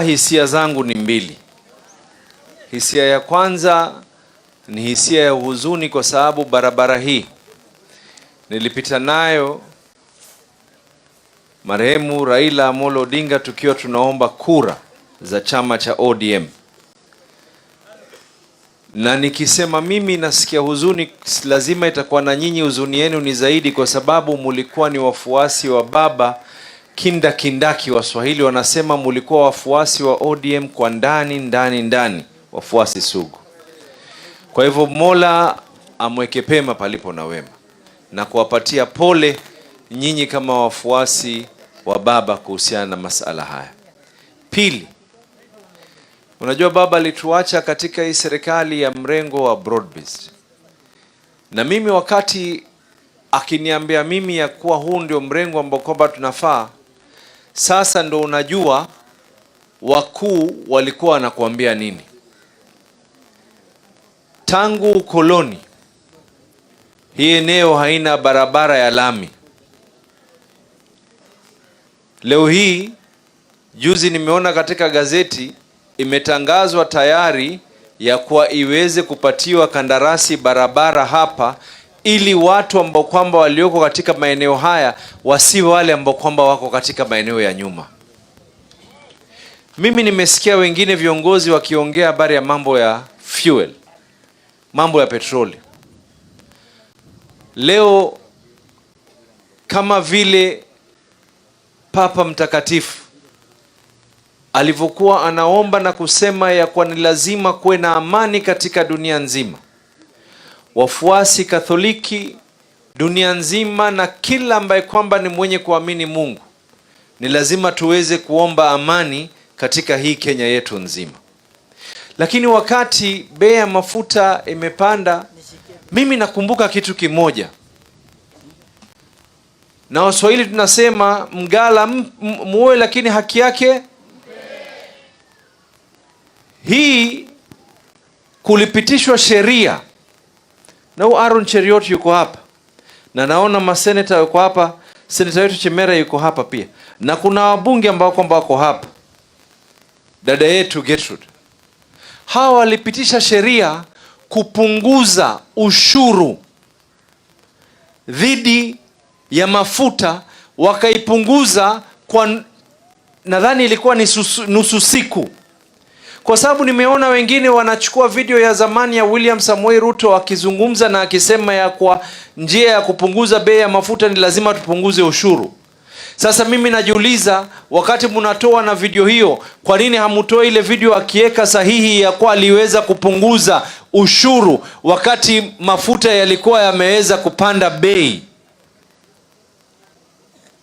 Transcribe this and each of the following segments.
Hisia zangu ni mbili. Hisia ya kwanza ni hisia ya huzuni kwa sababu barabara hii nilipita nayo marehemu Raila Amolo Odinga tukiwa tunaomba kura za chama cha ODM. Na nikisema mimi nasikia huzuni, lazima itakuwa na nyinyi huzuni yenu ni zaidi, kwa sababu mulikuwa ni wafuasi wa baba kindaki. Waswahili wanasema mulikuwa wafuasi wa ODM kwa ndani, wafuasi sugu. Kwa hivyo Mola amweke pema palipo na wema, na kuwapatia pole nyinyi kama wafuasi wa baba kuhusiana na masala haya. Pili, unajua baba alituacha katika hii serikali ya mrengo wa broad-based. Na mimi wakati akiniambia mimi ya kuwa huu ndio mrengo ambao kwamba tunafaa, sasa ndo unajua wakuu walikuwa wanakuambia nini. Tangu ukoloni hii eneo haina barabara ya lami. Leo hii juzi nimeona katika gazeti imetangazwa tayari ya kuwa iweze kupatiwa kandarasi barabara hapa, ili watu ambao kwamba walioko katika maeneo haya wasiwe wale ambao kwamba wako katika maeneo ya nyuma. Mimi nimesikia wengine viongozi wakiongea habari ya mambo ya fuel, mambo ya petroli. Leo kama vile Papa Mtakatifu alivyokuwa anaomba na kusema ya kuwa ni lazima kuwe na amani katika dunia nzima, wafuasi Katholiki dunia nzima na kila ambaye kwamba ni mwenye kuamini Mungu, ni lazima tuweze kuomba amani katika hii Kenya yetu nzima. Lakini wakati bei ya mafuta imepanda, mimi nakumbuka kitu kimoja, na Waswahili tunasema mgala muwe lakini haki yake. Hii kulipitishwa sheria, na Aaron Cheriot yuko hapa, na naona maseneta yuko hapa, seneta wetu Chemera yuko hapa pia, na kuna wabunge ambao kwamba wako hapa, dada yetu Gertrude. Hawa walipitisha sheria kupunguza ushuru dhidi ya mafuta, wakaipunguza kwa nadhani ilikuwa ni nusu siku. Kwa sababu nimeona wengine wanachukua video ya zamani ya William Samoei Ruto akizungumza na akisema ya kwa njia ya kupunguza bei ya mafuta ni lazima tupunguze ushuru. Sasa mimi najiuliza, wakati mnatoa na video hiyo, kwa nini hamutoi ile video akiweka sahihi ya kwa aliweza kupunguza ushuru wakati mafuta yalikuwa yameweza kupanda bei?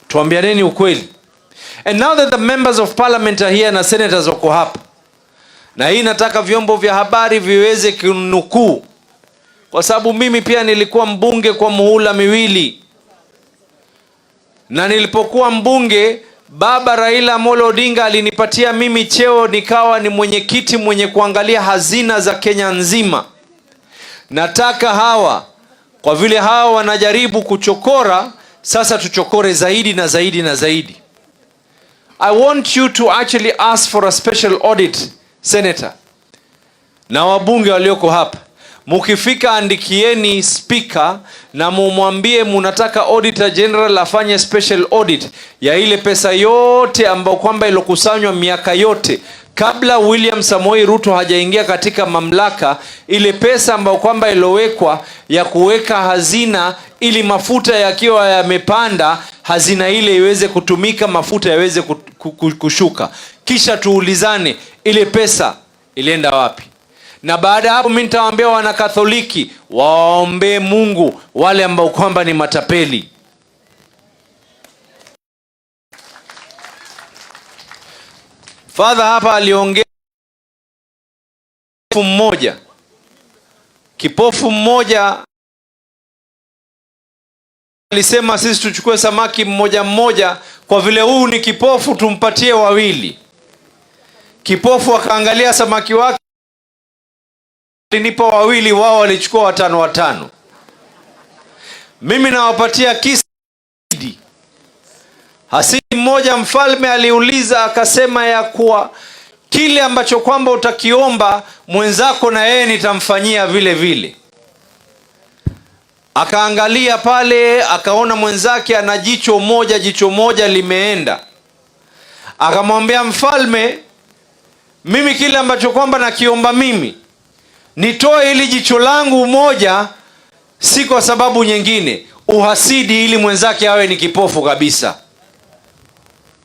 Tuambianeni ukweli. And now that the members of parliament are here na senators wako hapa, na hii nataka vyombo vya habari viweze kunukuu, kwa sababu mimi pia nilikuwa mbunge kwa muhula miwili, na nilipokuwa mbunge baba Raila Amolo Odinga alinipatia mimi cheo, nikawa ni mwenyekiti mwenye kuangalia hazina za Kenya nzima. Nataka hawa, kwa vile hawa wanajaribu kuchokora, sasa tuchokore zaidi na zaidi na zaidi. I want you to actually ask for a special audit, Senator, na wabunge walioko hapa. Mukifika andikieni speaker na mumwambie munataka auditor general afanye special audit ya ile pesa yote ambao kwamba ilokusanywa miaka yote kabla William Samoei Ruto hajaingia katika mamlaka, ile pesa ambao kwamba ilowekwa ya kuweka hazina ili mafuta yakiwa yamepanda, hazina ile iweze kutumika, mafuta yaweze kushuka. Kisha tuulizane ile pesa ilienda wapi. Na baada hapo mimi nitawaambia wana Katholiki waombe Mungu wale ambao kwamba ni matapeli. Father hapa aliongea kipofu mmoja alisema sisi tuchukue samaki mmoja, kwa vile huu ni kipofu tumpatie wawili. Kipofu akaangalia samaki wake, alinipa wawili, wao walichukua watano. Mimi nawapatia kisa. Hasidi mmoja mfalme aliuliza akasema ya kuwa kile ambacho kwamba utakiomba mwenzako na yeye nitamfanyia vile vile. Akaangalia pale, akaona mwenzake ana jicho moja limeenda. Akamwambia mfalme, mimi kile ambacho kwamba nakiomba mimi, nitoe ili jicho langu moja, si kwa sababu nyingine, uhasidi, ili mwenzake awe ni kipofu kabisa.